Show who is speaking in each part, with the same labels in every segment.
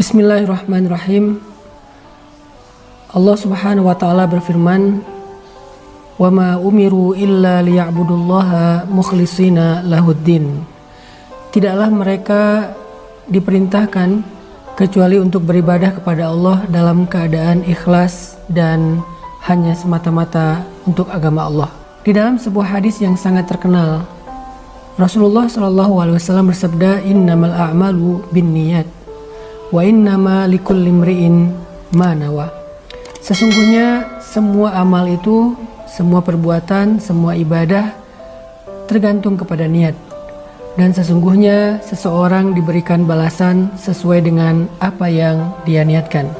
Speaker 1: Bismillahirrahmanirrahim. Allah Subhanahu wa taala berfirman, "Wa ma umiru illa liya'budullaha mukhlishina lahuddin." Tidaklah mereka diperintahkan kecuali untuk beribadah kepada Allah dalam keadaan ikhlas dan hanya semata-mata untuk agama Allah. Di dalam sebuah hadis yang sangat terkenal, Rasulullah SAW bersabda, "Innamal a'malu binniyat wa innama likulli imri'in ma nawa." Sesungguhnya semua amal itu, semua perbuatan, semua ibadah tergantung kepada niat. Dan sesungguhnya seseorang diberikan balasan sesuai dengan apa yang dia niatkan.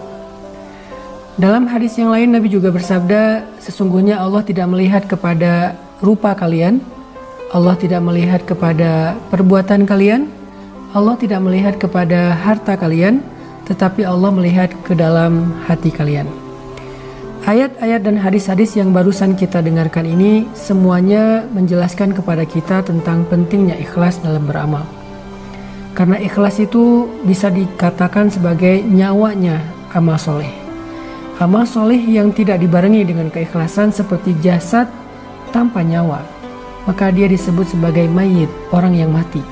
Speaker 1: Dalam hadis yang lain Nabi juga bersabda, sesungguhnya Allah tidak melihat kepada rupa kalian, Allah tidak melihat kepada perbuatan kalian, Allah tidak melihat kepada harta kalian, tetapi Allah melihat ke dalam hati kalian. Ayat-ayat dan hadis-hadis yang barusan kita dengarkan ini semuanya menjelaskan kepada kita tentang pentingnya ikhlas dalam beramal. Karena ikhlas itu bisa dikatakan sebagai nyawanya amal soleh. Amal soleh yang tidak dibarengi dengan keikhlasan seperti jasad tanpa nyawa, maka dia disebut sebagai mayit, orang yang mati.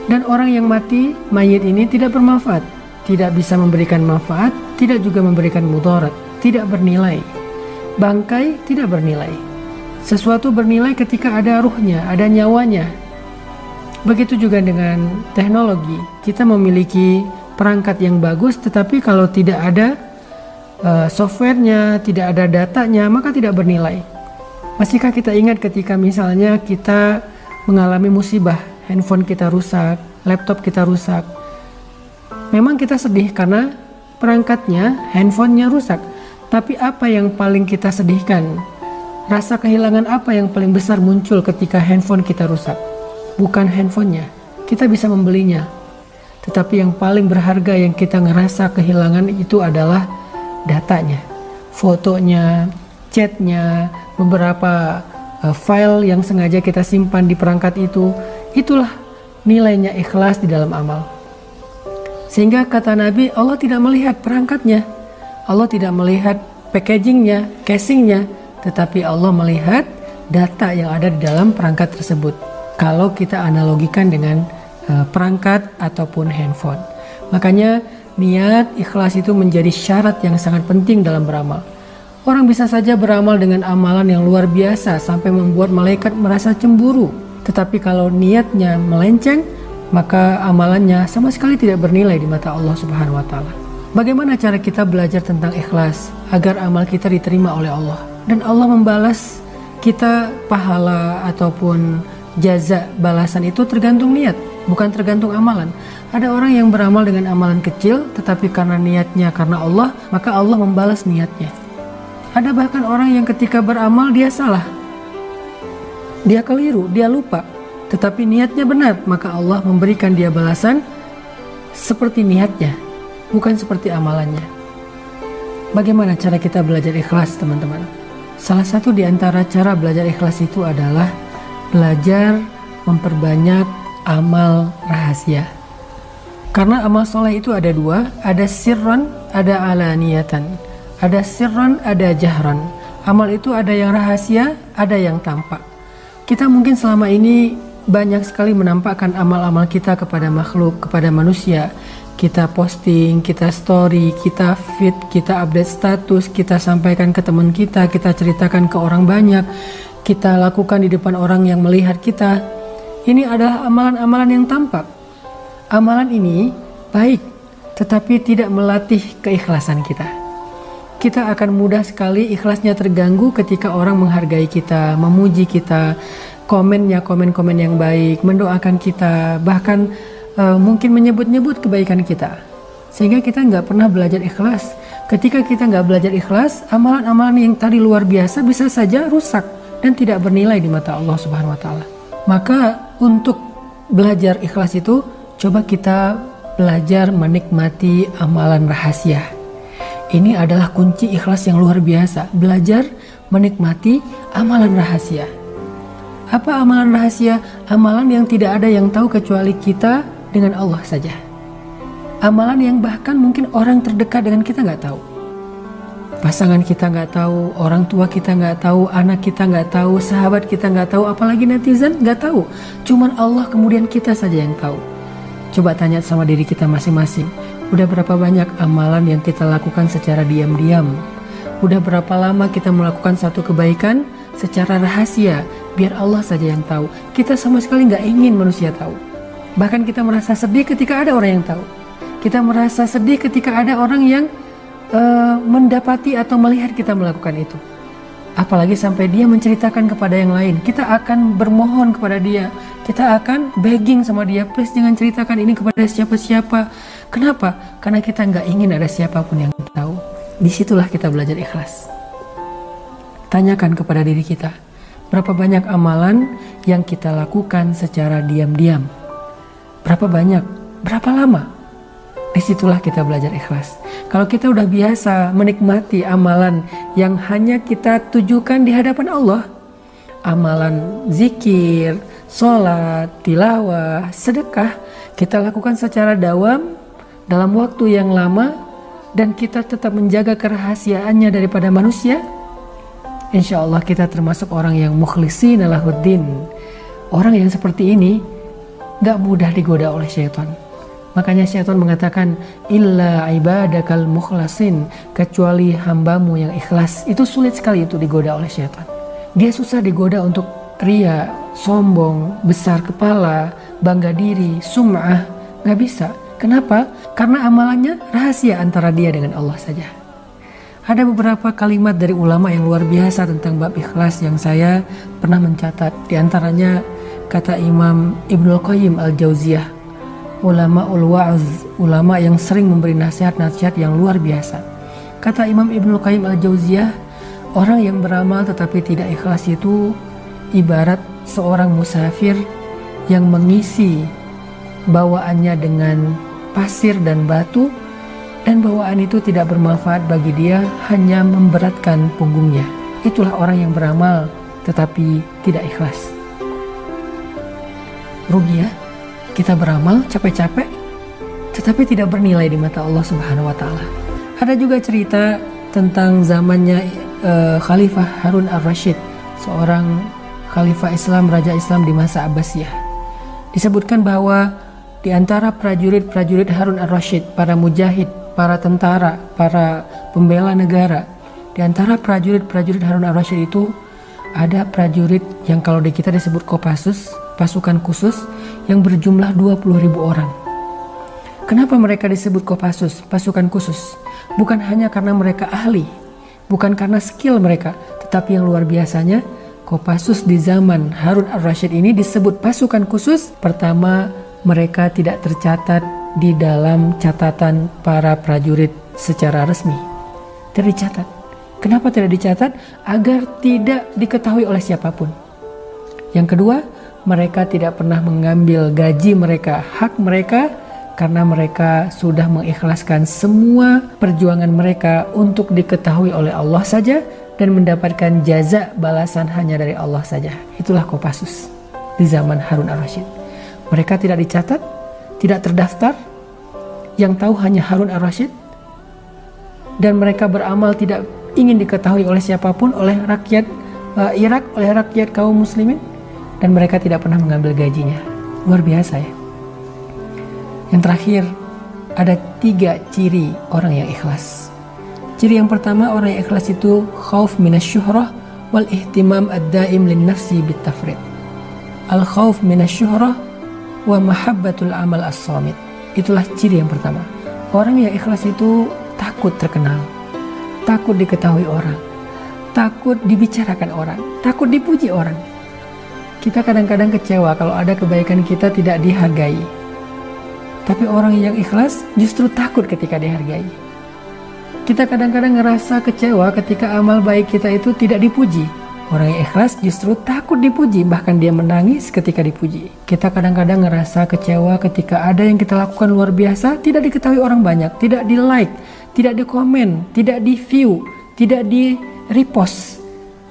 Speaker 1: Dan orang yang mati, mayit ini tidak bermanfaat, tidak bisa memberikan manfaat, tidak juga memberikan mudarat, tidak bernilai. Bangkai tidak bernilai. Sesuatu bernilai ketika ada ruhnya, ada nyawanya. Begitu juga dengan teknologi. Kita memiliki perangkat yang bagus, tetapi kalau tidak ada softwarenya, tidak ada datanya, maka tidak bernilai. Masihkah kita ingat ketika misalnya kita mengalami musibah, handphone kita rusak, laptop kita rusak. Memang kita sedih karena perangkatnya, handphonenya rusak. Tapi apa yang paling kita sedihkan? Rasa kehilangan apa yang paling besar muncul ketika handphone kita rusak? Bukan handphonenya, kita bisa membelinya. Tetapi yang paling berharga yang kita ngerasa kehilangan itu adalah datanya, fotonya, chatnya, beberapa file yang sengaja kita simpan di perangkat itu. Itulah nilainya ikhlas di dalam amal. Sehingga kata Nabi, Allah tidak melihat perangkatnya, Allah tidak melihat packagingnya, casingnya, tetapi Allah melihat data yang ada di dalam perangkat tersebut. Kalau kita analogikan dengan perangkat ataupun handphone. Makanya niat ikhlas itu menjadi syarat yang sangat penting dalam beramal. Orang bisa saja beramal dengan amalan yang luar biasa sampai membuat malaikat merasa cemburu. Tetapi kalau niatnya melenceng, maka amalannya sama sekali tidak bernilai di mata Allah Subhanahu wa taala. Bagaimana cara kita belajar tentang ikhlas agar amal kita diterima oleh Allah dan Allah membalas kita pahala ataupun jaza balasan itu tergantung niat, bukan tergantung amalan. Ada orang yang beramal dengan amalan kecil tetapi karena niatnya karena Allah, maka Allah membalas niatnya. Ada bahkan orang yang ketika beramal dia salah, dia keliru, dia lupa, tetapi niatnya benar, maka Allah memberikan dia balasan seperti niatnya, bukan seperti amalannya. Bagaimana cara kita belajar ikhlas, teman-teman? Salah satu di antara cara belajar ikhlas itu adalah belajar memperbanyak amal rahasia. Karena amal soleh itu ada dua, ada sirran, ada alaniyatan. Ada sirran, ada jahran. Amal itu ada yang rahasia, ada yang tampak. Kita mungkin selama ini banyak sekali menampakkan amal-amal kita kepada makhluk, kepada manusia. Kita posting, kita story, kita feed, kita update status, kita sampaikan ke teman kita ceritakan ke orang banyak, kita lakukan di depan orang yang melihat kita. Ini adalah amalan-amalan yang tampak. Amalan ini baik, tetapi tidak melatih keikhlasan kita. Kita akan mudah sekali ikhlasnya terganggu ketika orang menghargai kita, memuji kita, komennya komen-komen yang baik, mendoakan kita, bahkan mungkin menyebut-nyebut kebaikan kita. Sehingga kita nggak pernah belajar ikhlas. Ketika kita nggak belajar ikhlas, amalan-amalan yang tadi luar biasa bisa saja rusak dan tidak bernilai di mata Allah Subhanahu wa taala. Maka untuk belajar ikhlas itu, coba kita belajar menikmati amalan rahasia. Ini adalah kunci ikhlas yang luar biasa. Belajar menikmati amalan rahasia. Apa amalan rahasia? Amalan yang tidak ada yang tahu kecuali kita dengan Allah saja. Amalan yang bahkan mungkin orang terdekat dengan kita nggak tahu. Pasangan kita nggak tahu, orang tua kita nggak tahu, anak kita nggak tahu, sahabat kita nggak tahu, apalagi netizen nggak tahu. Cuman Allah kemudian kita saja yang tahu. Coba tanya sama diri kita masing-masing. Udah berapa banyak amalan yang kita lakukan secara diam-diam? Udah berapa lama kita melakukan satu kebaikan secara rahasia, biar Allah saja yang tahu. Kita sama sekali nggak ingin manusia tahu. Bahkan kita merasa sedih ketika ada orang yang tahu. Kita merasa sedih ketika ada orang yang mendapati atau melihat kita melakukan itu. Apalagi sampai dia menceritakan kepada yang lain. Kita akan bermohon kepada dia. Kita akan begging sama dia, please jangan ceritakan ini kepada siapa-siapa. Kenapa? Karena kita nggak ingin ada siapapun yang tahu. Disitulah kita belajar ikhlas. Tanyakan kepada diri kita, berapa banyak amalan yang kita lakukan secara diam-diam? Berapa banyak? Berapa lama? Disitulah kita belajar ikhlas. Kalau kita udah biasa menikmati amalan yang hanya kita tujukan di hadapan Allah, amalan zikir, sholat, tilawah, sedekah, kita lakukan secara dawam dalam waktu yang lama, dan kita tetap menjaga kerahasiaannya daripada manusia, insya Allah kita termasuk orang yang mukhlisina lahuddin. Orang yang seperti ini gak mudah digoda oleh syaitan. Makanya syaitan mengatakan, illa ibadakal mukhlasin, kecuali hambamu yang ikhlas. Itu sulit sekali itu digoda oleh syaitan. Dia susah digoda untuk ria, sombong, besar kepala, bangga diri, sum'ah. Gak bisa. Kenapa? Karena amalannya rahasia antara dia dengan Allah saja. Ada beberapa kalimat dari ulama yang luar biasa tentang bab ikhlas yang saya pernah mencatat. Di antaranya kata Imam Ibnul Qayyim Al-Jauziyah, ulama ul-wa'z, ulama yang sering memberi nasihat-nasihat yang luar biasa. Kata Imam Ibnul Qayyim Al-Jauziyah, orang yang beramal tetapi tidak ikhlas itu ibarat seorang musafir yang mengisi bawaannya dengan pasir dan batu, dan bawaan itu tidak bermanfaat bagi dia, hanya memberatkan punggungnya. Itulah orang yang beramal tetapi tidak ikhlas. Rugi ya, kita beramal capek-capek tetapi tidak bernilai di mata Allah Subhanahu wa taala. Ada juga cerita tentang zamannya Khalifah Harun ar-Rasyid, seorang khalifah Islam, raja Islam di masa Abbasiyah. Disebutkan bahwa di antara prajurit-prajurit Harun ar-Rasyid, para mujahid, para tentara, para pembela negara, di antara prajurit-prajurit Harun ar-Rasyid itu ada prajurit yang kalau di kita disebut Kopassus, pasukan khusus yang berjumlah 20.000 orang. Kenapa mereka disebut Kopassus, pasukan khusus? Bukan hanya karena mereka ahli, bukan karena skill mereka, tetapi yang luar biasanya Kopassus di zaman Harun ar-Rasyid ini disebut pasukan khusus. Pertama, mereka tidak tercatat di dalam catatan para prajurit secara resmi. Tidak dicatat. Kenapa tidak dicatat? Agar tidak diketahui oleh siapapun. Yang kedua, mereka tidak pernah mengambil gaji mereka, hak mereka, karena mereka sudah mengikhlaskan semua perjuangan mereka untuk diketahui oleh Allah saja dan mendapatkan jaza balasan hanya dari Allah saja. Itulah Kopassus di zaman Harun ar-Rasyid. Mereka tidak dicatat, tidak terdaftar, yang tahu hanya Harun ar-Rasyid, dan mereka beramal tidak ingin diketahui oleh siapapun, oleh rakyat Irak, oleh rakyat kaum muslimin, dan mereka tidak pernah mengambil gajinya. Luar biasa ya. Yang terakhir, ada 3 ciri orang yang ikhlas. Ciri yang pertama, orang yang ikhlas itu khauf minasyuhrah wal ihtimam ad-daim lin nafsi bitafrid. Al khauf minasyuhrah wa mahabbatul amal as-samit. Itulah ciri yang pertama. Orang yang ikhlas itu takut terkenal, takut diketahui orang, takut dibicarakan orang, takut dipuji orang. Kita kadang-kadang kecewa kalau ada kebaikan kita tidak dihargai. Tapi orang yang ikhlas justru takut ketika dihargai. Kita kadang-kadang ngerasa kecewa ketika amal baik kita itu tidak dipuji. Orang yang ikhlas justru takut dipuji, bahkan dia menangis ketika dipuji. Kita kadang-kadang ngerasa kecewa ketika ada yang kita lakukan luar biasa, tidak diketahui orang banyak, tidak di like, tidak di komen, tidak di view, tidak di repost.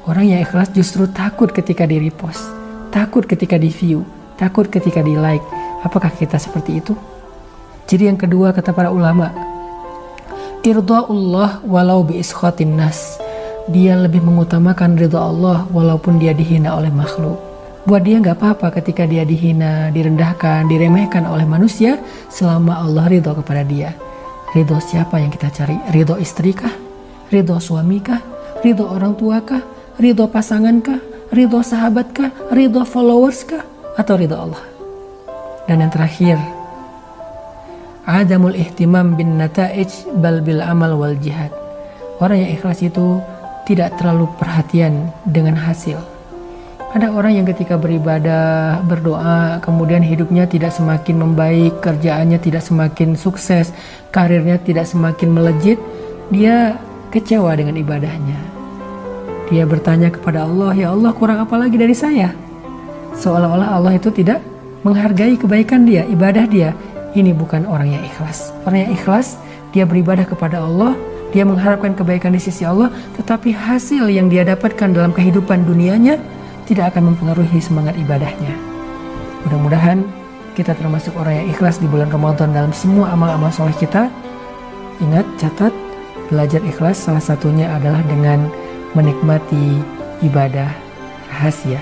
Speaker 1: Orang yang ikhlas justru takut ketika di repost, takut ketika di view, takut ketika di like. Apakah kita seperti itu? Ciri yang kedua kata para ulama, irda'ullah walau bi iskhatin nas. Dia lebih mengutamakan ridha Allah walaupun dia dihina oleh makhluk. Buat dia nggak apa-apa ketika dia dihina, direndahkan, diremehkan oleh manusia selama Allah ridho kepada dia. Ridho siapa yang kita cari? Ridho istri kah? Ridho suami kah? Ridho orang tua kah? Ridho pasangan kah? Ridho sahabat kah? Ridho followers kah? Atau ridho Allah? Dan yang terakhir, adamul ihtimam bin nata'ij bal bil amal wal jihad. Orang yang ikhlas itu tidak terlalu perhatian dengan hasil. Ada orang yang ketika beribadah, berdoa, kemudian hidupnya tidak semakin membaik, kerjaannya tidak semakin sukses, karirnya tidak semakin melejit, dia kecewa dengan ibadahnya. Dia bertanya kepada Allah, ya Allah, kurang apa lagi dari saya? Seolah-olah Allah itu tidak menghargai kebaikan dia, ibadah dia. Ini bukan orang yang ikhlas. Orang yang ikhlas, dia beribadah kepada Allah, dia mengharapkan kebaikan di sisi Allah, tetapi hasil yang dia dapatkan dalam kehidupan dunianya tidak akan mempengaruhi semangat ibadahnya. Mudah-mudahan kita termasuk orang yang ikhlas di bulan Ramadan dalam semua amal-amal soleh kita. Ingat, catat, belajar ikhlas salah satunya adalah dengan menikmati ibadah rahasia.